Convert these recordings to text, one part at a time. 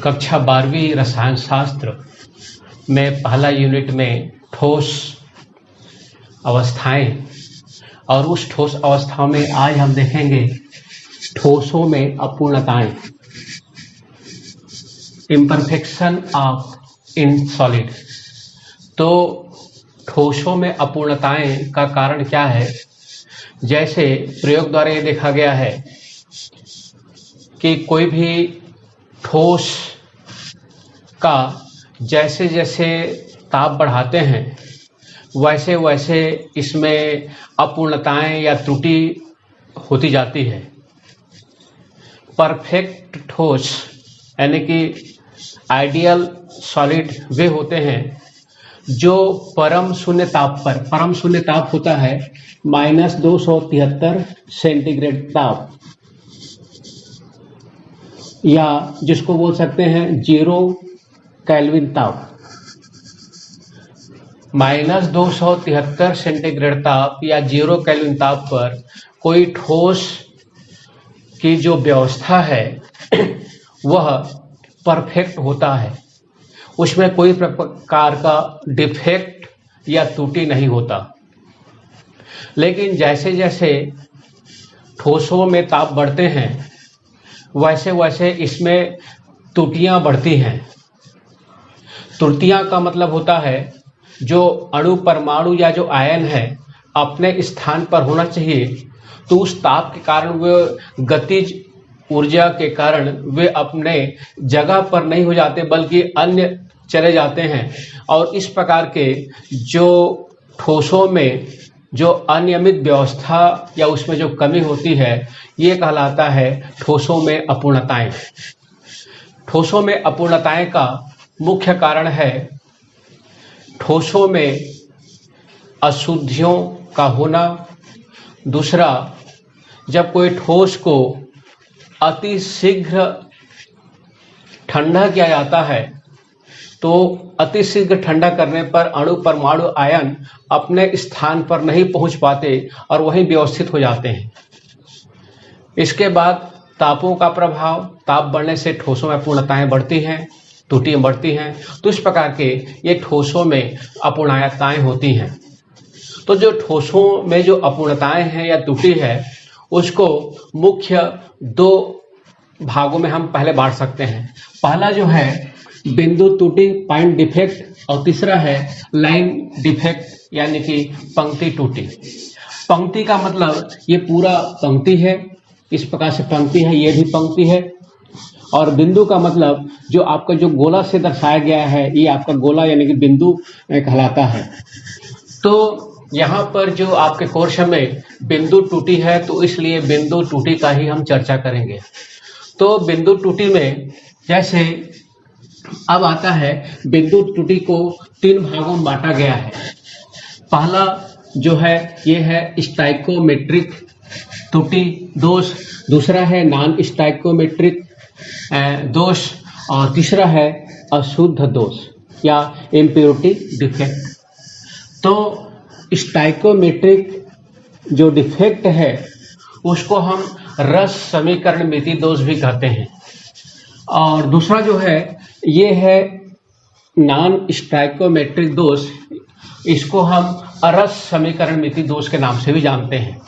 कक्षा 12वीं रसायन शास्त्र में पहला यूनिट में ठोस अवस्थाएं और उस ठोस अवस्थाओं में आज हम देखेंगे ठोसों में अपूर्णताएं, इम्परफेक्शन ऑफ इन सॉलिड। तो ठोसों में अपूर्णताएं का कारण क्या है? जैसे प्रयोग द्वारा ये देखा गया है कि कोई भी ठोस का जैसे जैसे ताप बढ़ाते हैं वैसे वैसे इसमें अपूर्णताएं या त्रुटि होती जाती है। परफेक्ट ठोस यानी कि आइडियल सॉलिड वे होते हैं जो परम शून्य ताप होता है -273 सेंटीग्रेड ताप, या जिसको बोल सकते हैं 0 केल्विन ताप। -273 सेंटीग्रेड ताप या 0 केल्विन ताप पर कोई ठोस की जो व्यवस्था है वह परफेक्ट होता है, उसमें कोई प्रकार का डिफेक्ट या त्रुटि नहीं होता। लेकिन जैसे जैसे ठोसों में ताप बढ़ते हैं वैसे वैसे इसमें त्रुटियां बढ़ती हैं। त्रुटियां का मतलब होता है जो अणु परमाणु या जो आयन है अपने स्थान पर होना चाहिए, तो उस ताप के कारण वे गतिज ऊर्जा के कारण वे अपने जगह पर नहीं हो जाते बल्कि अन्य चले जाते हैं। और इस प्रकार के जो ठोसों में जो अनियमित व्यवस्था या उसमें जो कमी होती है ये कहलाता है ठोसों में अपूर्णताएं। ठोसों में अपूर्णताएं का मुख्य कारण है ठोसों में अशुद्धियों का होना। दूसरा, जब कोई ठोस को अति शीघ्र ठंडा किया जाता है तो अति शीघ्र ठंडा करने पर अणु परमाणु आयन अपने स्थान पर नहीं पहुंच पाते और वहीं व्यवस्थित हो जाते हैं। इसके बाद तापों का प्रभाव, ताप बढ़ने से ठोसों में अपूर्णताएं बढ़ती हैं, त्रुटियां बढ़ती हैं। तो इस प्रकार के ये ठोसों में अपूर्णताएं होती हैं। तो जो ठोसों में जो अपूर्णताएं हैं या त्रुटि है उसको मुख्य 2 भागों में हम पहले बांट सकते हैं। पहला जो है बिंदु त्रुटि, पॉइंट डिफेक्ट, और तीसरा है लाइन डिफेक्ट यानी कि पंक्ति त्रुटि। पंक्ति का मतलब ये पूरा पंक्ति है, इस प्रकार से पंक्ति है, ये भी पंक्ति है। और बिंदु का मतलब जो आपका जो गोला से दर्शाया गया है ये आपका गोला यानी कि बिंदु कहलाता है। तो यहाँ पर जो आपके कोर्स में बिंदु त्रुटि है तो इसलिए बिंदु त्रुटि का ही हम चर्चा करेंगे। तो बिंदु त्रुटि में जैसे अब आता है, बिंदु त्रुटि को 3 भागों में बांटा गया है। पहला जो है ये है स्टाइकोमेट्रिक त्रुटि दोष, दूसरा है नॉन स्टाइकोमेट्रिक दोष, और तीसरा है अशुद्ध दोष या इम्प्योरिटी डिफेक्ट। तो स्टाइकोमेट्रिक जो डिफेक्ट है उसको हम रस समीकरण मिति दोष भी कहते हैं, और दूसरा जो है ये है नॉन स्टाइकोमेट्रिक दोष, इसको हम अरस समीकरण मिति दोष के नाम से भी जानते हैं।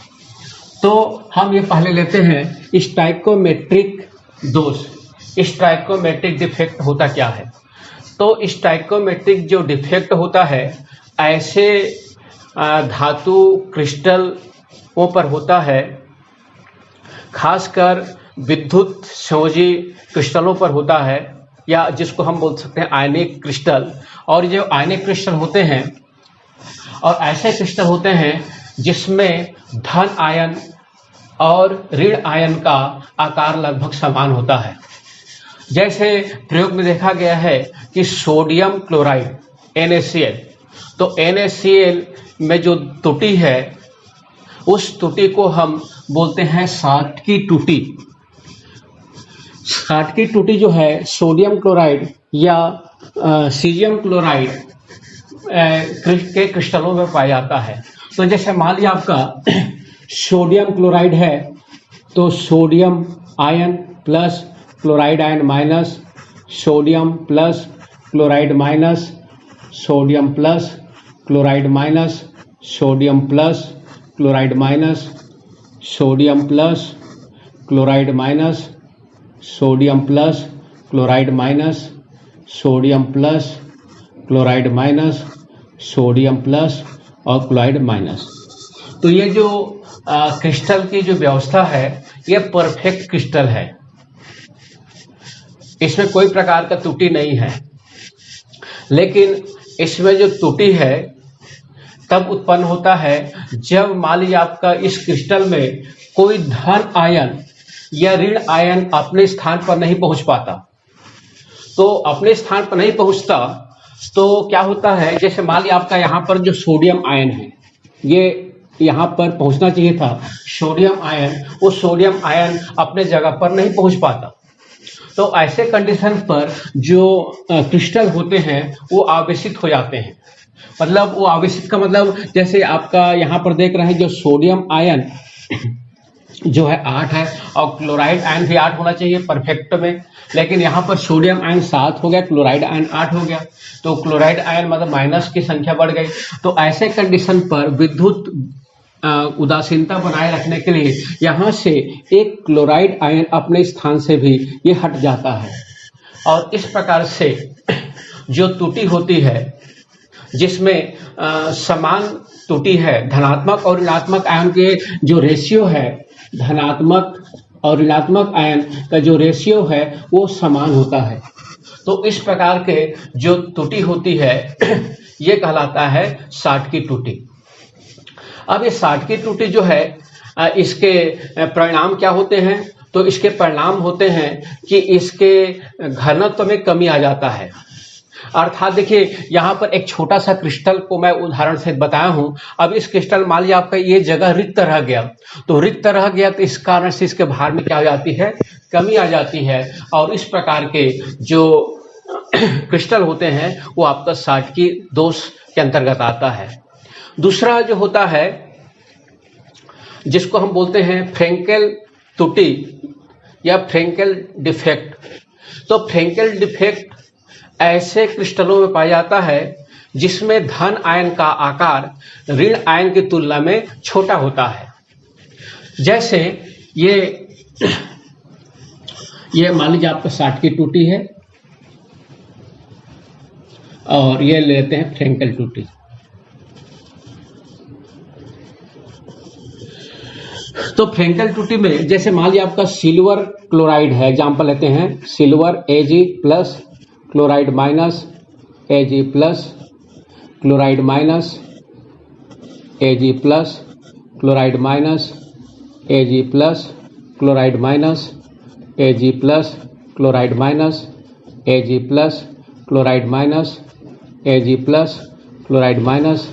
तो हम ये पहले लेते हैं स्टाइकोमेट्रिक दोष। स्टाइकोमेट्रिक डिफेक्ट होता क्या है? तो स्टाइकोमेट्रिक जो डिफेक्ट होता है ऐसे धातु क्रिस्टलों पर होता है, खासकर विद्युत संयोजी क्रिस्टलों पर होता है, या जिसको हम बोल सकते हैं आयनिक क्रिस्टल। और जो आयनिक क्रिस्टल होते हैं और ऐसे क्रिस्टल होते हैं जिसमें धन आयन और ऋण आयन का आकार लगभग समान होता है। जैसे प्रयोग में देखा गया है कि सोडियम क्लोराइड NaCl, तो NaCl में जो त्रुटि है उस त्रुटि को हम बोलते हैं शाटकी त्रुटि। शाटकी त्रुटि जो है सोडियम क्लोराइड या सीजियम क्लोराइड के क्रिस्टलों में पाया जाता है। तो जैसे मान लिया आपका सोडियम क्लोराइड है तो sodium ion plus chloride ion minus sodium plus chloride minus sodium plus chloride minus sodium plus chloride minus sodium plus chloride minus sodium plus chloride minus sodium plus chloride minus sodium plus और chloride minus. तो ये जो crystal की जो व्यवस्था है ये perfect crystal है, इसमें कोई प्रकार का त्रुटि नहीं है। लेकिन इसमें जो त्रुटि है तब उत्पन्न होता है जब मान लीजिए आपका इस क्रिस्टल में कोई धन आयन या ऋण आयन अपने स्थान पर नहीं पहुंच पाता। तो अपने स्थान पर नहीं पहुंचता तो क्या होता है, जैसे मान लीजिए आपका यहाँ पर जो सोडियम आयन है ये यहाँ पर पहुंचना चाहिए था, सोडियम आयन, वो सोडियम आयन अपने जगह पर नहीं पहुंच पाता। तो ऐसे कंडीशन पर जो क्रिस्टल होते हैं वो आवेशित हो जाते हैं। मतलब वो आवेशित का मतलब जैसे आपका यहाँ पर देख रहे हैं जो सोडियम आयन जो है 8 है और क्लोराइड आयन भी 8 होना चाहिए परफेक्ट में, लेकिन यहाँ पर सोडियम आयन 7 हो गया, क्लोराइड आयन 8 हो गया। तो क्लोराइड आयन मतलब माइनस की संख्या बढ़ गई। तो ऐसे कंडीशन पर विद्युत उदासीनता बनाए रखने के लिए यहाँ से एक क्लोराइड आयन अपने स्थान से भी ये हट जाता है। और इस प्रकार से जो त्रुटि होती है जिसमें समान त्रुटि है, धनात्मक और ऋणात्मक आयन के जो रेशियो है, धनात्मक और ऋणात्मक आयन का जो रेशियो है वो समान होता है। तो इस प्रकार के जो त्रुटि होती है ये कहलाता है शाटकी त्रुटि। अब ये शाटकी त्रुटि जो है इसके परिणाम क्या होते हैं? तो इसके परिणाम होते हैं कि इसके घनत्व में कमी आ जाता है। अर्थात देखिए यहाँ पर एक छोटा सा क्रिस्टल को मैं उदाहरण से बताया हूँ। अब इस क्रिस्टल मान लीजिए आपका ये जगह रिक्त रह गया, तो रिक्त रह गया तो इस कारण से इसके भार में क्या हो जाती है, कमी आ जाती है। और इस प्रकार के जो क्रिस्टल होते हैं वो आपका शाटकी दोष के अंतर्गत आता है। दूसरा जो होता है जिसको हम बोलते हैं फ्रेंकेल त्रुटि या फ्रेंकेल डिफेक्ट। तो फ्रेंकेल डिफेक्ट ऐसे क्रिस्टलों में पाया जाता है जिसमें धन आयन का आकार ऋण आयन की तुलना में छोटा होता है। जैसे ये मान लीजिए आपका शाटकी त्रुटि है और ये लेते हैं फ्रेंकेल त्रुटि। तो फ्रेंकेल त्रुटि में जैसे मान लीजिए आपका सिल्वर क्लोराइड है, एग्जाम्पल लेते हैं silver Ag plus chloride minus Ag plus chloride minus Ag plus chloride minus Ag plus chloride minus Ag plus chloride minus Ag plus chloride minus Ag plus chloride minus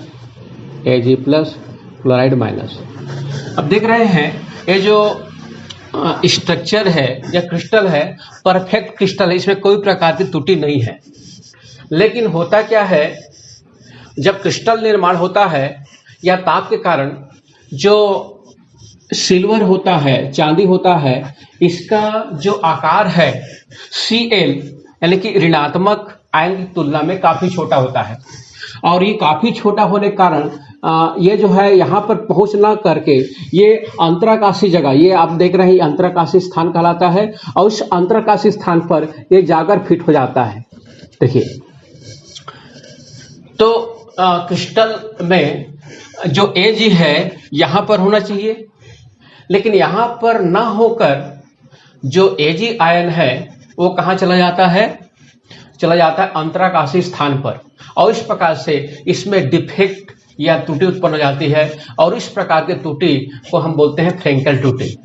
Ag plus chloride minus. अब देख रहे हैं ये जो structure है या crystal है perfect crystal है, इसमें कोई प्रकार की त्रुटि नहीं है। लेकिन होता क्या है, जब क्रिस्टल निर्माण होता है या ताप के कारण जो सिल्वर होता है, चांदी होता है, इसका जो आकार है Cl यानी कि ऋणात्मक आयन की तुलना में काफी छोटा होता है। और ये काफी छोटा होने के कारण ये जो है यहाँ पर पहुंच ना करके ये अंतराकाशी जगह, ये आप देख रहे हैं अंतराकाशी स्थान कहलाता है और इस अंतराकाशी स्थान पर ये जाकर फिट हो जाता है। देखिए तो क्रिस्टल में जो Ag है यहाँ पर होना चाहिए, लेकिन यहाँ पर ना होकर जो Ag आयन है वो कहाँ चला जाता है, चला जाता है अंतराकाशी स्थान पर। और इस प्रकार से इसमें डिफेक्ट या त्रुटि उत्पन्न हो जाती है और इस प्रकार के त्रुटि को हम बोलते हैं फ्रेंकेल त्रुटि।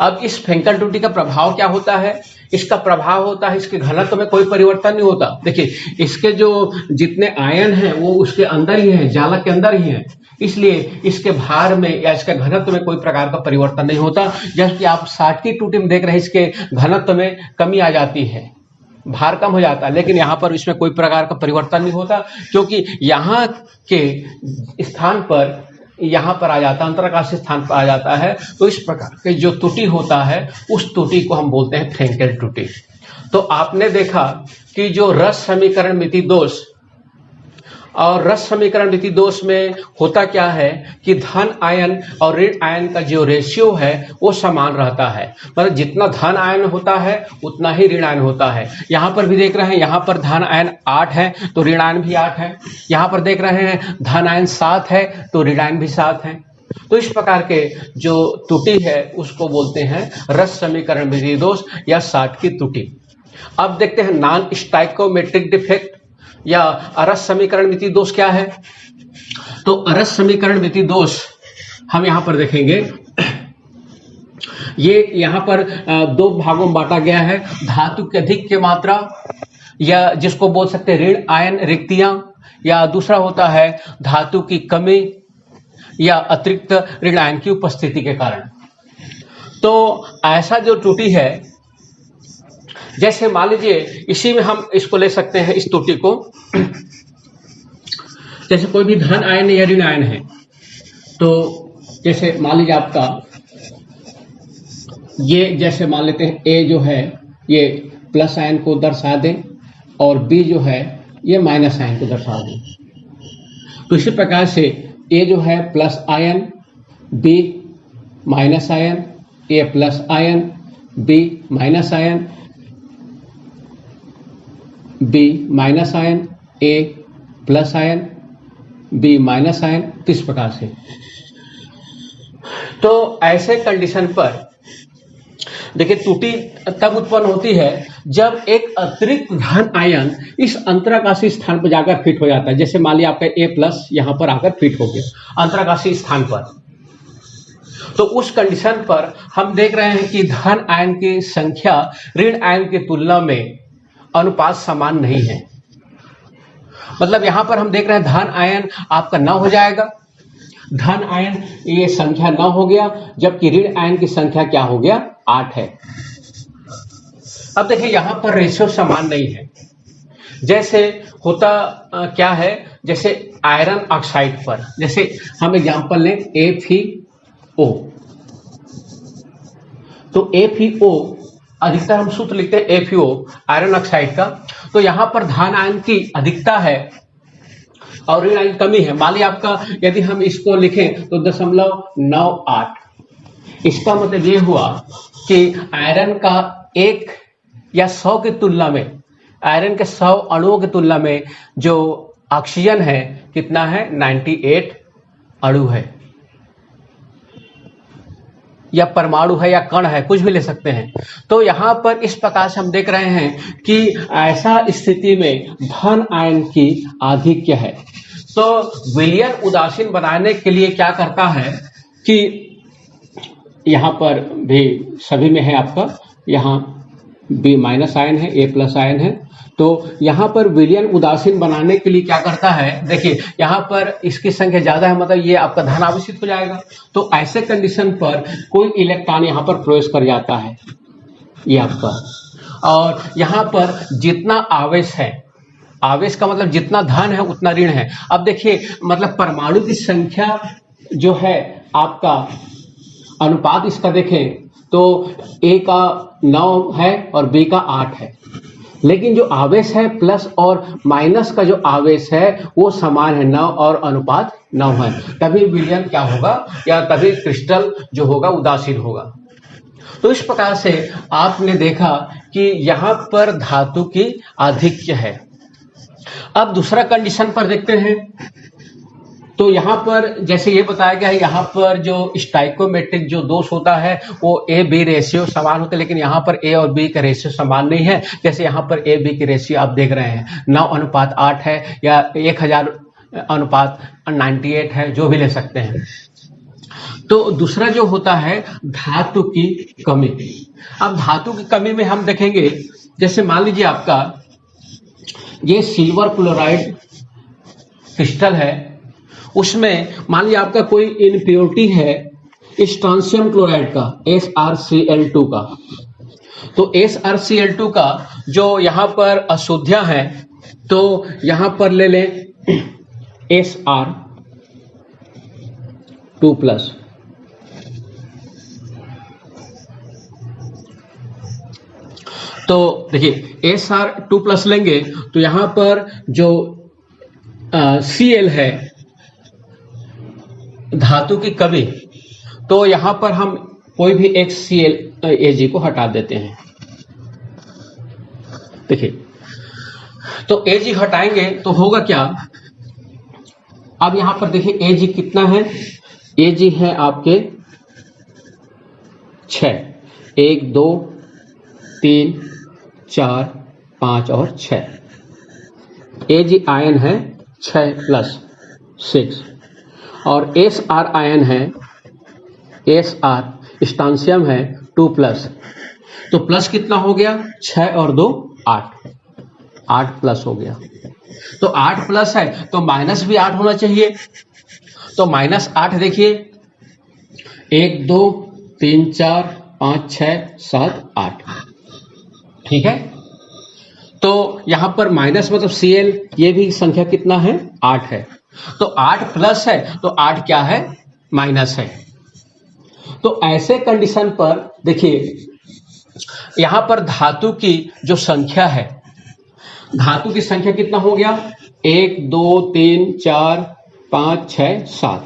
अब इस फ्रेंकेल त्रुटि का प्रभाव क्या होता है? इसका प्रभाव होता है इसके घनत्व में कोई परिवर्तन नहीं होता। देखिए इसके जो जितने आयन हैं वो उसके अंदर ही हैं, जालक के अंदर ही हैं, इसलिए इसके भार में या इसके घनत्व में कोई प्रकार का परिवर्तन नहीं होता। जबकि आप शाटकी त्रुटि में देख रहे हैं इसके घनत्व में कमी आ जाती है, भार कम हो जाता है, लेकिन यहाँ पर इसमें कोई प्रकार का परिवर्तन नहीं होता क्योंकि यहाँ के स्थान पर यहाँ पर आ जाता है, अंतराकाशीय स्थान पर आ जाता है, तो इस प्रकार के जो त्रुटि होता है उस त्रुटि को हम बोलते हैं फ्रेंकेल त्रुटि। तो आपने देखा कि जो रस समीकरण मिति दोष और रस समीकरण मिति दोष में होता क्या है कि धन आयन और ऋण आयन का जो रेशियो है वो समान रहता है, मतलब जितना धन आयन होता है उतना ही ऋण आयन होता है। यहाँ पर भी देख रहे हैं, यहाँ पर धन आयन 8 है तो ऋण आयन भी 8 है, यहाँ पर देख रहे हैं धन आयन 7 है तो ऋण आयन भी 7 है। तो इस प्रकार के जो त्रुटि है उसको बोलते हैं रस समीकरण मिति दोष या साठ की त्रुटि। अब देखते हैं नॉन स्टाइकोमेट्रिक डिफेक्ट या अरस समीकरण मिति दोष क्या है। तो अरस समीकरण मिति दोष हम यहां पर देखेंगे, ये यहां पर दो भागों में बांटा गया है, धातु के अधिक की मात्रा या जिसको बोल सकते हैं ऋण आयन रिक्तियां, या दूसरा होता है धातु की कमी या अतिरिक्त ऋण आयन की उपस्थिति के कारण। तो ऐसा जो त्रुटि है, जैसे मान लीजिए इसी में हम इसको ले सकते हैं, इस त्रुटि को, जैसे कोई भी धन आयन या ऋण आयन है, तो जैसे मान लीजिए आपका ये, जैसे मान लेते हैं ए जो है ये प्लस आयन को दर्शा दें और बी जो है ये माइनस आयन को दर्शा दें। तो इसी प्रकार से ए जो है plus ion, B minus ion, A plus ion, B minus ion, B minus ion, A plus ion, B minus ion, तो इस प्रकार से। तो ऐसे कंडीशन पर देखिए त्रुटि तब उत्पन्न होती है जब एक अतिरिक्त धन आयन इस अंतराकाशीय स्थान पर जाकर फिट हो जाता है। जैसे मान लिया आपका ए प्लस यहां पर आकर फिट हो गया अंतराकाशीय स्थान पर, तो उस कंडीशन पर हम देख रहे हैं कि धन आयन की संख्या ऋण आयन की तुलना में अनुपात समान नहीं है। मतलब यहां पर हम देख रहे हैं धन आयन आपका 9 हो जाएगा, धन आयन ये संख्या 9 हो गया, जबकि ऋण आयन की संख्या क्या हो गया 8 है। अब देखिए यहां पर रेशियो समान नहीं है। जैसे होता क्या है, जैसे आयरन ऑक्साइड पर, जैसे हम एग्जांपल लें FeO, तो FeO अधिकतर हम सूत्र लिखते हैं FeO आयरन ऑक्साइड का, तो यहां पर धन आयन की अधिकता है और ऋण आयन कमी है। मान लिया आपका यदि हम इसको लिखें तो 0.98, इसका मतलब ये हुआ कि आयरन का 1 या 100 की तुलना में, आयरन के 100 अणुओं की तुलना में जो ऑक्सीजन है कितना है 98 अणु है, या परमाणु है या कण है, कुछ भी ले सकते हैं। तो यहां पर इस प्रकार से हम देख रहे हैं कि ऐसा स्थिति में धन आयन की आधिक्य है। तो विलयन उदासीन बनाने के लिए क्या करता है कि यहां पर भी सभी में है आपका, यहां बी माइनस आयन है, ए प्लस आयन है, तो यहां पर विलयन उदासीन बनाने के लिए क्या करता है, देखिए यहां पर इसकी संख्या ज्यादा है, मतलब ये आपका धन आवेशित हो जाएगा। तो ऐसे कंडीशन पर कोई इलेक्ट्रॉन यहां पर प्रवेश कर जाता है, ये आपका, और यहां पर जितना आवेश है, आवेश का मतलब जितना धन है उतना ऋण है। अब देखिए मतलब परमाणु की संख्या जो है आपका, अनुपात इसका देखें तो ए का 9 है और बी का 8 है, लेकिन जो आवेश है प्लस और माइनस का जो आवेश है वो समान है, 9 और अनुपात 9 है। तभी विलयन क्या होगा, या तभी क्रिस्टल जो होगा उदासीन होगा। तो इस प्रकार से आपने देखा कि यहां पर धातु की आधिक्य है। अब दूसरा कंडीशन पर देखते हैं, तो यहां पर जैसे ये बताया गया है, यहां पर जो स्टाइकोमेट्रिक जो दोष होता है वो ए बी रेशियो समान होते हैं, लेकिन यहां पर ए और बी का रेशियो समान नहीं है। जैसे यहां पर ए बी की रेशियो आप देख रहे हैं 9:8 है, या 1000:98 है, जो भी ले सकते हैं। तो दूसरा जो होता है धातु की कमी। अब धातु की कमी में हम देखेंगे, जैसे मान लीजिए आपका ये सिल्वर क्लोराइड क्रिस्टल है, उसमें मान लीजिए आपका कोई इनप्योरिटी है स्ट्रांसियम क्लोराइड का SrCl2 का, तो SrCl2 का जो यहां पर अशुद्धियां हैं, तो यहां पर ले लें Sr 2+। तो देखिए Sr2+ लेंगे तो यहां पर जो Cl है धातु की कमी, तो यहां पर हम कोई भी एक Cl को हटा देते हैं। देखिए तो Ag हटाएंगे तो होगा क्या, अब यहां पर देखिए Ag कितना है, Ag है आपके 6, 1 2 3 4 5 और 6। Ag आयन है 6+6 और Sr आयन है, Sr स्टांसियम है 2+। तो प्लस कितना हो गया, 6 और 2 8, 8+ हो गया। तो 8+ है तो माइनस भी 8 होना चाहिए। तो -8 देखिए 1 2 3 4 5 6 7 8, ठीक है। तो यहां पर माइनस मतलब Cl, ये भी संख्या कितना है, 8 है। तो 8+ है तो 8 क्या है, माइनस है। तो ऐसे कंडीशन पर देखिए यहां पर धातु की जो संख्या है, धातु की संख्या कितना हो गया, 1 2 3 4 5 6 7।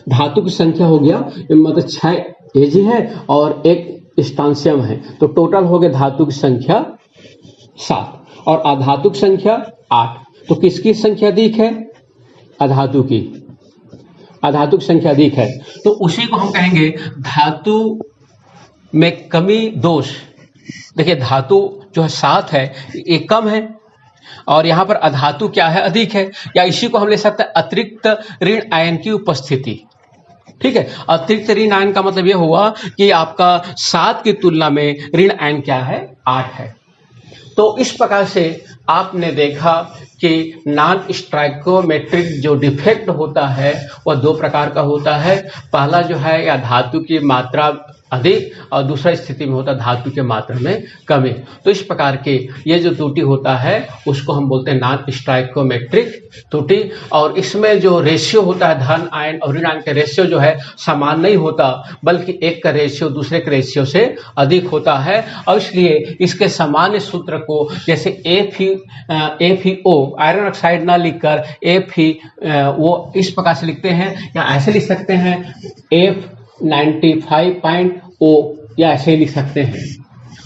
धातु की संख्या हो गया मतलब 6 Ag है और 1 स्टांसियम है, तो टोटल हो गया धातु की संख्या 7 और अधातु की संख्या 8। तो किसकी संख्या अधिक है, अधातु की, अधातु की संख्या अधिक है। तो उसी को हम कहेंगे धातु में कमी दोष। देखिए धातु जो है 7 है ये कम है और यहां पर अधातु क्या है, अधिक है। या इसी को हम ले सकते हैं अतिरिक्त ऋण आयन की उपस्थिति, ठीक है। अतिरिक्त ऋण आयन का मतलब यह हुआ कि आपका 7 की तुलना में ऋण आयन क्या है, 8 है। तो इस प्रकार से आपने देखा कि नॉन स्टोइकोमेट्रिक जो डिफेक्ट होता है वह 2 प्रकार का होता है। पहला जो है या धातु की मात्रा अधिक और दूसरा स्थिति में होता है धातु की मात्रा में कमी। तो इस प्रकार के ये जो त्रुटि होता है उसको हम बोलते हैं नॉन स्टोइकोमेट्रिक त्रुटि। और इसमें जो रेशियो होता है धन आयन और ऋण आयन का रेशियो जो है समान नहीं होता, बल्कि एक का रेशियो दूसरे के रेशियो से अधिक होता है। और इसलिए इसके सामान्य सूत्र को जैसे FeO आयरन ऑक्साइड ना लिखकर Fe वो इस प्रकार से लिखते हैं या ऐसे लिख सकते हैं F95.O या ऐसे ही लिख सकते हैं।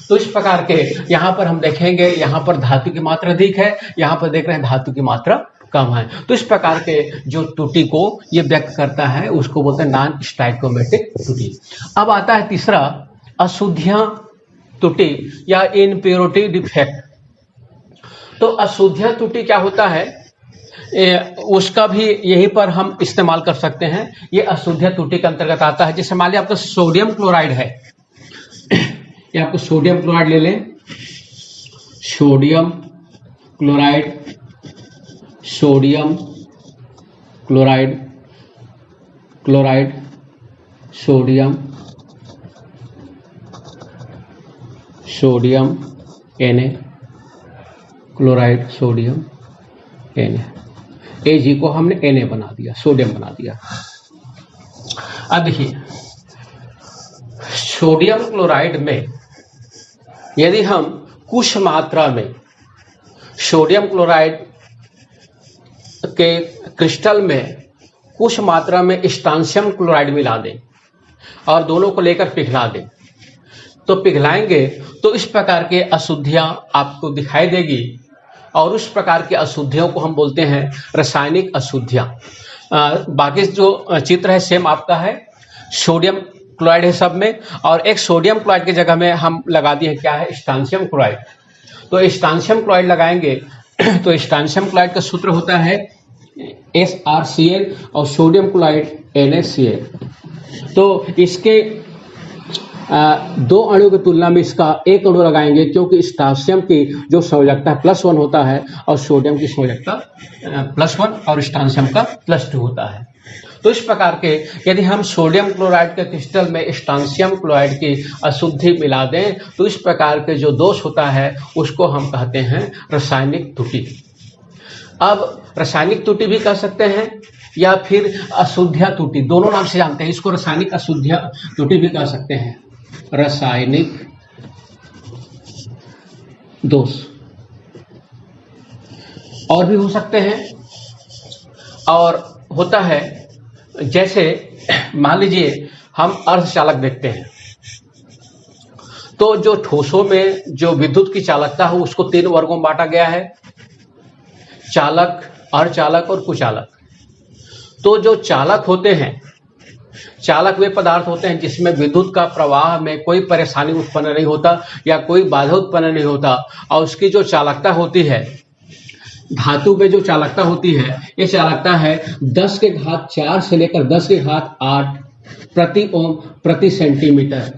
तो इस प्रकार के यहाँ पर हम देखेंगे, यहाँ पर धातु की मात्रा अधिक है, यहाँ पर देख रहे हैं धातु की मात्रा कम है। तो इस प्रकार के जो त्रुटि को ये व्यक्त करता है उसको बोलते हैं नॉन स्टोइकोमेट्रिक त्रुटि। अब आता है तीसरा अशुद्धियां त्रुटि या इम्प्योरिटी डिफेक्ट। तो अशुद्धियां त्रुटि क्या होता है, उसका भी यहीं पर हम इस्तेमाल कर सकते हैं। ये अशुद्धियां त्रुटि के अंतर्गत आता है। जैसे मान लिया आपका सोडियम क्लोराइड है, ये आपको सोडियम क्लोराइड ले लें, sodium chloride, sodium chloride, chloride, sodium, sodium Na, chloride, sodium Na। Ag को हमने Na बना दिया, सोडियम बना दिया। अब देखिए सोडियम क्लोराइड में यदि हम कुछ मात्रा में सोडियम क्लोराइड के क्रिस्टल में कुछ मात्रा में स्टांसियम क्लोराइड मिला दें और दोनों को लेकर पिघला दें, तो पिघलाएंगे तो इस प्रकार के अशुद्धियां आपको दिखाई देगी। और उस प्रकार की अशुद्धियों को हम बोलते हैं रासायनिक अशुद्धियां। बाकी जो चित्र है सेम आपका है, सोडियम क्लोराइड है सब में, और एक सोडियम क्लोराइड की जगह में हम लगा दिए क्या है, स्टांसियम क्लोराइड। तो स्टांसियम क्लोराइड लगाएंगे तो स्टांसियम क्लोराइड का सूत्र होता है SrCl और सोडियम क्लोराइड NaCl। तो इसके 2 अणुओं की तुलना में इसका 1 अणु लगाएंगे, क्योंकि स्टांसियम की जो संयोजकता +1 होता है और सोडियम की संयोजकता +1 और स्टांसियम का +2 होता है। तो इस प्रकार के यदि हम सोडियम क्लोराइड के क्रिस्टल में स्टांसियम क्लोराइड की अशुद्धि मिला दें तो इस प्रकार के जो दोष होता है उसको हम कहते हैं रासायनिक त्रुटि। अब रासायनिक त्रुटि भी कह सकते हैं या फिर अशुद्धिया त्रुटि, दोनों नाम से जानते हैं इसको। रासायनिक अशुद्धिया त्रुटि भी कह सकते हैं, रासायनिक दोष और भी हो सकते हैं। और होता है जैसे मान लीजिए हम अर्धचालक देखते हैं, तो जो ठोसों में जो विद्युत की चालकता है उसको 3 वर्गों में बांटा गया है, चालक, अर्धचालक और कुचालक। तो जो चालक होते हैं, चालक वे पदार्थ होते हैं जिसमें विद्युत का प्रवाह में कोई परेशानी उत्पन्न नहीं होता या कोई बाधा उत्पन्न नहीं होता, और उसकी जो चालकता होती है, धातु में जो चालकता होती है, ये चालकता है 10 के घात 4 से लेकर 10 के घात 8 प्रति ओम प्रति सेंटीमीटर,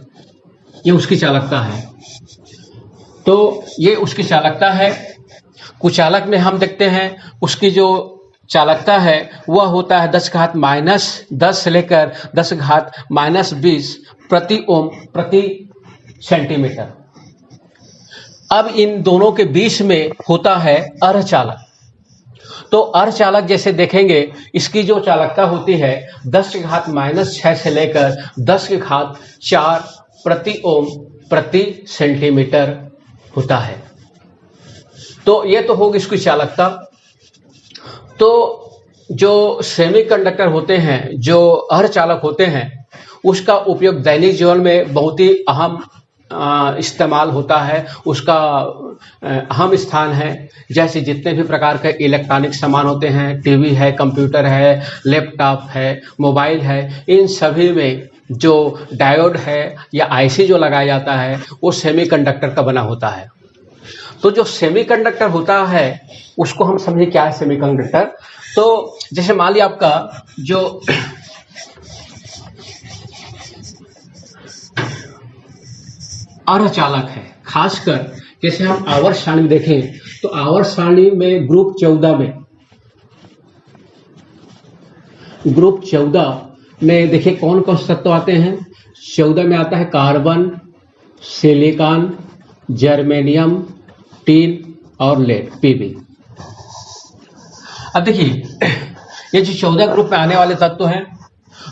ये उसकी चालकता है। तो ये उसकी चालकता है। कुचालक में हम देखते हैं उसकी जो चालकता है वह होता है 10 घात -10 से लेकर 10 घात -20 प्रति ओम प्रति सेंटीमीटर। अब इन दोनों के बीच में होता है अर्धचालक। तो अर्धचालक जैसे देखेंगे, इसकी जो चालकता होती है 10 के घात -6 से लेकर 10 के घात 4 प्रति ओम प्रति सेंटीमीटर होता है। तो ये तो होगी इसकी चालकता। तो जो सेमीकंडक्टर होते हैं, जो अर्धचालक होते हैं, उसका उपयोग दैनिक जीवन में बहुत ही अहम इस्तेमाल होता है, उसका अहम स्थान है। जैसे जितने भी प्रकार के इलेक्ट्रॉनिक सामान होते हैं, टीवी है, कंप्यूटर है, लैपटॉप है, मोबाइल है, इन सभी में जो डायोड है या आईसी जो लगाया जाता है वो सेमीकंडक्टर का बना होता है। तो जो सेमीकंडक्टर होता है उसको हम समझे क्या है सेमीकंडक्टर। तो जैसे मान लिया आपका जो अर्धचालक है, खासकर जैसे हम आवर्त सारणी देखें तो आवर्त सारणी में ग्रुप 14 में देखिए कौन कौन से तत्व आते हैं। 14 में आता है कार्बन, सिलिकॉन, जर्मेनियम, टीन और लेड, पीबी। अब देखिए ये जो 14 ग्रुप में आने वाले तत्व हैं,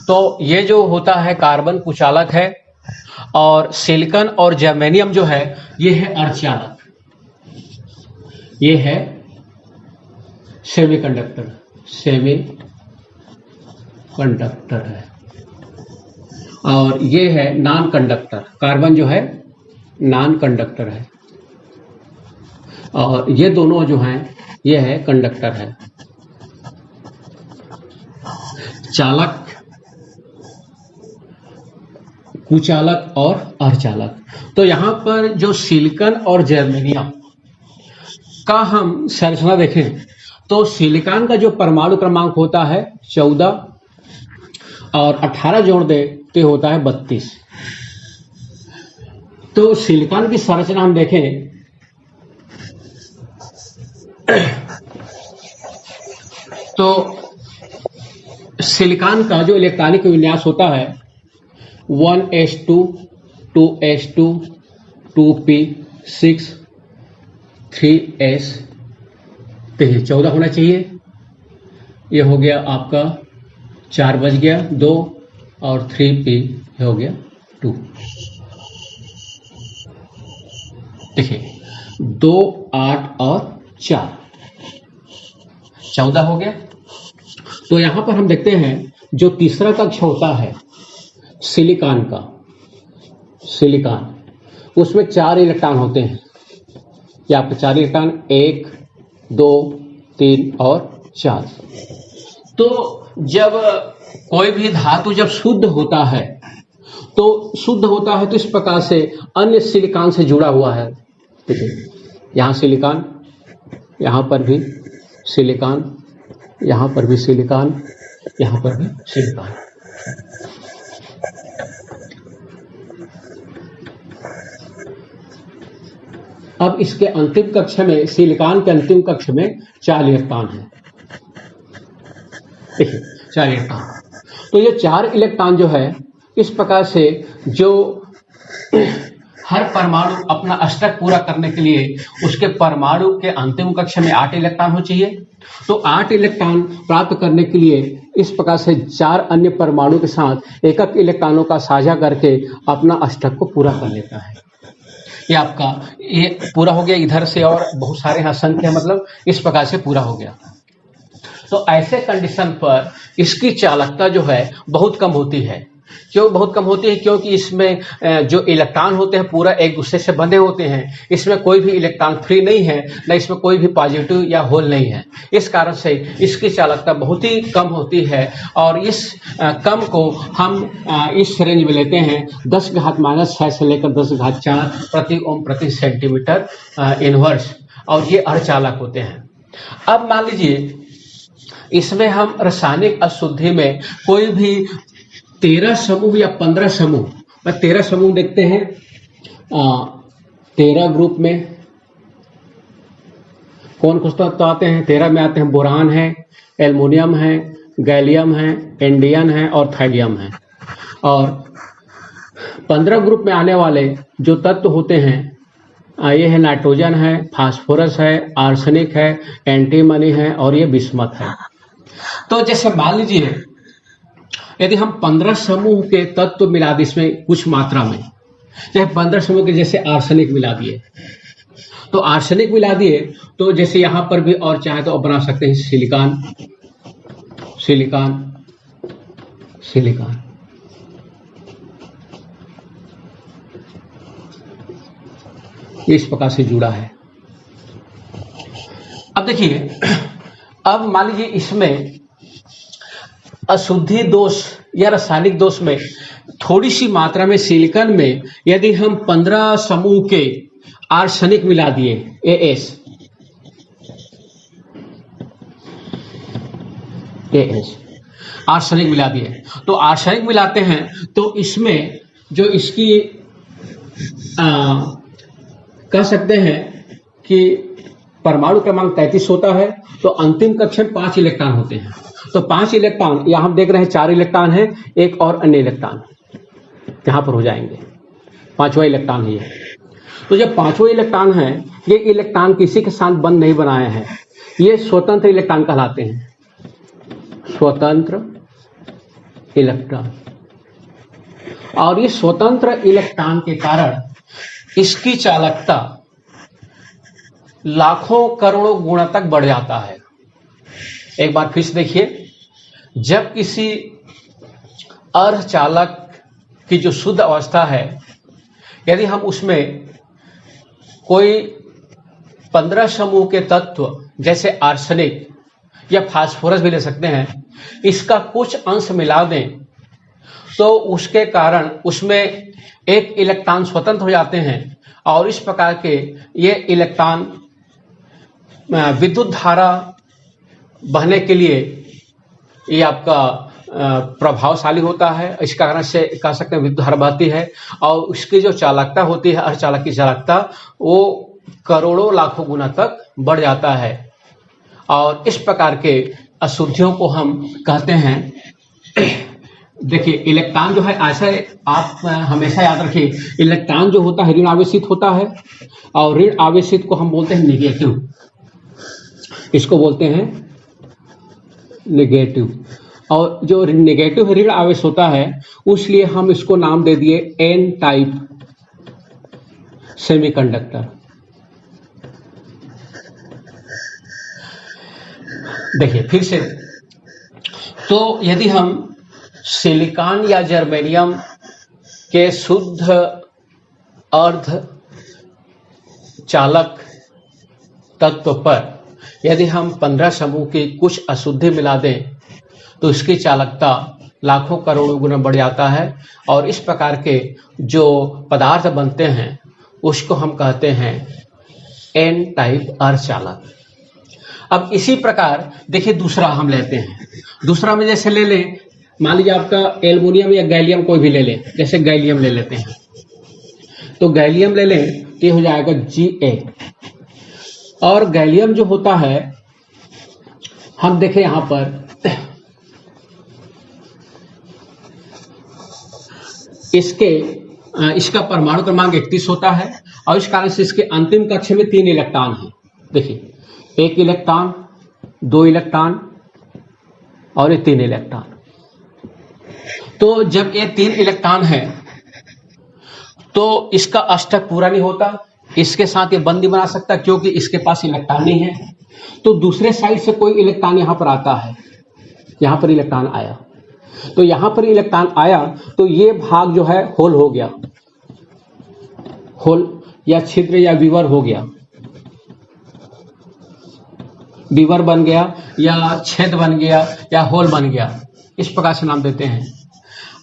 तो ये जो होता है कार्बन कुचालक है, और सिलिकॉन और जर्मेनियम जो है ये है अर्धचालक, ये है सेमीकंडक्टर है, और ये है नॉन कंडक्टर। कार्बन जो है नॉन कंडक्टर है, और ये दोनों जो हैं ये है कंडक्टर है। चालक, कुचालक और अर्धचालक। तो यहां पर जो सिलिकॉन और जर्मेनियम का हम संरचना देखें तो सिलिकॉन का जो परमाणु क्रमांक होता है 14 और 18 जोड़ दे तो होता है 32। तो सिलिकॉन की संरचना हम देखें तो सिलिकॉन का जो इलेक्ट्रॉनिक विन्यास होता है 1s2 2s2 2p6 3s, तो ये 14 होना चाहिए। ये हो गया आपका 4 बज गया 2 और 3p हो गया 2। देखिए 2 8 और 4 14 हो गया। तो यहां पर हम देखते हैं जो तीसरा कक्ष होता है सिलिकॉन का, उसमें 4 इलेक्ट्रॉन होते हैं। ये आपके 4 इलेक्ट्रॉन 1 2 3 और 4। तो जब कोई भी धातु जब शुद्ध होता है तो इस प्रकार से अन्य सिलिकॉन से जुड़ा हुआ है। देखिए यहाँ सिलिकॉन, यहाँ पर भी सिलिकॉन, यहाँ पर भी सिलिकॉन, यहाँ पर भी सिलिकॉन। अब इसके अंतिम कक्ष में, सिलिकॉन के अंतिम कक्ष में 4 इलेक्ट्रॉन है। देखिए 4 इलेक्ट्रॉन। तो ये 4 इलेक्ट्रॉन जो है इस प्रकार से जो हर परमाणु अपना अष्टक पूरा करने के लिए उसके परमाणु के अंतिम कक्षा में 8 इलेक्ट्रॉन हो चाहिए। तो 8 इलेक्ट्रॉन प्राप्त करने के लिए इस प्रकार से 4 अन्य परमाणु के साथ एक इलेक्ट्रॉनों का साझा करके अपना अष्टक को पूरा कर लेता है। ये आपका ये पूरा हो गया इधर से, और बहुत सारे यहाँ संख्या मतलब इस प्रकार से पूरा हो गया। तो ऐसे कंडीशन पर इसकी चालकता जो है बहुत कम होती है। क्यों बहुत कम होती है? क्योंकि इसमें जो इलेक्ट्रॉन होते हैं पूरा एक दूसरे से बंधे होते हैं, इसमें कोई भी इलेक्ट्रॉन फ्री नहीं है, न इसमें कोई भी पॉजिटिव या होल नहीं है। इस कारण से इसकी चालकता बहुत ही कम होती है, और इस कम को हम इस रेंज में लेते हैं 10⁻⁻⁶ से लेकर 10⁴ प्रति ओम प्रति सेंटीमीटर इनवर्स, और ये अर्धचालक होते हैं। अब मान लीजिए इसमें हम रासायनिक अशुद्धि में कोई भी 13 समूह या 15 समूह, 13 समूह देखते हैं 13 ग्रुप में कौन कौन तो आते हैं? 13 में आते हैं बोरान है, एल्युमिनियम है, गैलियम है, इंडियम है और थाइडियम है। और 15 ग्रुप में आने वाले जो तत्व होते हैं ये है नाइट्रोजन है, फास्फोरस है, आर्सेनिक है, एंटीमनी है और ये बिस्मथ है। तो जैसे मान लीजिए यदि हम 15 समूह के तत्व मिला दें इसमें कुछ मात्रा में, जैसे 15 समूह के जैसे आर्सेनिक मिला दिए, तो आर्सेनिक मिला दिए तो जैसे यहां पर भी और चाहे तो बना सकते हैं सिलिकॉन, सिलिकॉन, सिलिकॉन। इस प्रकार से जुड़ा है। अब देखिए, अब मान लीजिए इसमें अशुद्धि दोष या रासायनिक दोष में थोड़ी सी मात्रा में सिलिकॉन में यदि हम 15 समूह के आर्सेनिक मिला दिए AS, आर्सेनिक मिला दिए, तो आर्सेनिक मिलाते हैं तो इसमें जो इसकी कह सकते हैं कि परमाणु क्रमांक 33 होता है, तो अंतिम कक्षा में 5 इलेक्ट्रॉन होते हैं। तो 5 इलेक्ट्रॉन यहाँ हम देख रहे हैं 4 इलेक्ट्रॉन है, एक और अन्य इलेक्ट्रॉन यहाँ पर हो जाएंगे, 5वां इलेक्ट्रॉन है ये। तो जब 5वां इलेक्ट्रॉन है, ये इलेक्ट्रॉन किसी के साथ बंध नहीं बनाए हैं, ये स्वतंत्र इलेक्ट्रॉन कहलाते हैं, स्वतंत्र इलेक्ट्रॉन। और ये स्वतंत्र इलेक्ट्रॉन के कारण इसकी चालकता लाखों करोड़ों गुणा तक बढ़ जाता है। एक बार फिर से देखिए, जब किसी अर्धचालक की जो शुद्ध अवस्था है, यदि हम उसमें कोई 15 समूह के तत्व जैसे आर्सेनिक या फास्फोरस भी ले सकते हैं, इसका कुछ अंश मिला दें तो उसके कारण उसमें एक इलेक्ट्रॉन स्वतंत्र हो जाते हैं, और इस प्रकार के ये इलेक्ट्रॉन विद्युत धारा बहने के लिए ये आपका प्रभावशाली होता है। इस कारण से कह सकते हैं विद्युत धारा बहती है, और उसकी जो चालकता होती है, अर्धचालक की चालकता, वो करोड़ों लाखों गुना तक बढ़ जाता है। और इस प्रकार के अशुद्धियों को हम कहते हैं। देखिए, इलेक्ट्रॉन जो है ऐसा, आप हमेशा याद रखिए, इलेक्ट्रॉन जो होता है ऋण आवेशित होता है, और ऋण आवेशित को हम बोलते हैं नेगेटिव, इसको बोलते हैं नेगेटिव। और जो नेगेटिव ऋण आवेश होता है, उसलिए हम इसको नाम दे दिए एन टाइप सेमीकंडक्टर। देखिए फिर से, तो यदि हम सिलिकॉन या जर्मेनियम के शुद्ध अर्ध चालक तत्व पर यदि हम 15 समूह की कुछ अशुद्धि मिला दें तो इसकी चालकता लाखों करोड़ों गुना बढ़ जाता है, और इस प्रकार के जो पदार्थ बनते हैं उसको हम कहते हैं एन टाइप अर्धचालक। अब इसी प्रकार देखिए दूसरा हम लेते हैं, दूसरा में जैसे ले लें, मान लीजिए आपका एल्युमिनियम या गैलियम कोई भी ले लें, जैसे गैलियम ले लेते हैं, तो गैलियम ले लें तो ये हो जाएगा Ga। और गैलियम जो होता है, हम देखें यहां पर इसके इसका परमाणु क्रमांक 31 होता है और इस कारण से इसके अंतिम कक्ष में 3 इलेक्ट्रॉन हैं। देखिए, 1 इलेक्ट्रॉन, 2 इलेक्ट्रॉन और ये 3 इलेक्ट्रॉन। तो जब ये 3 इलेक्ट्रॉन है तो इसका अष्टक पूरा नहीं होता, इसके साथ ये बंद नहीं बना सकता क्योंकि इसके पास इलेक्ट्रॉन नहीं है। तो दूसरे साइड से कोई इलेक्ट्रॉन यहां पर आता है, यहां पर इलेक्ट्रॉन आया, तो यहां पर इलेक्ट्रॉन आया तो ये भाग जो है होल हो गया, होल या छिद्र या विवर हो गया, विवर बन गया या छेद बन गया या होल बन गया, इस प्रकार से नाम देते हैं।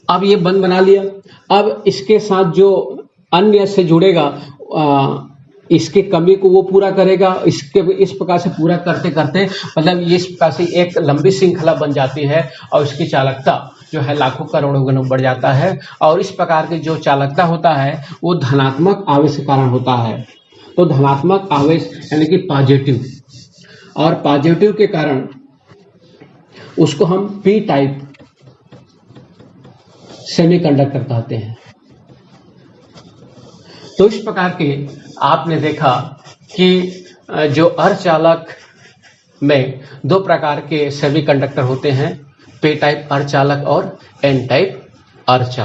अब ये बंद बना लिया, अब इसके साथ जो अन्य से जुड़ेगा इसके कमी को वो पूरा करेगा, इसके इस प्रकार से पूरा करते करते मतलब ये इस प्रकार से एक लंबी श्रृंखला बन जाती है और इसकी चालकता जो है लाखों करोड़ों गुना बढ़ जाता है। और इस प्रकार की जो चालकता होता है वो धनात्मक आवेश के कारण होता है। तो धनात्मक आवेश यानी कि पॉजिटिव, और पॉजिटिव के कारण उसको हम पी टाइप सेमीकंडक्टर कहते हैं। तो इस प्रकार के आपने देखा कि जो अर्धचालक में 2 प्रकार के सेमीकंडक्टर होते हैं, पी टाइप अर्धचालक और एन टाइप अर्धचालक।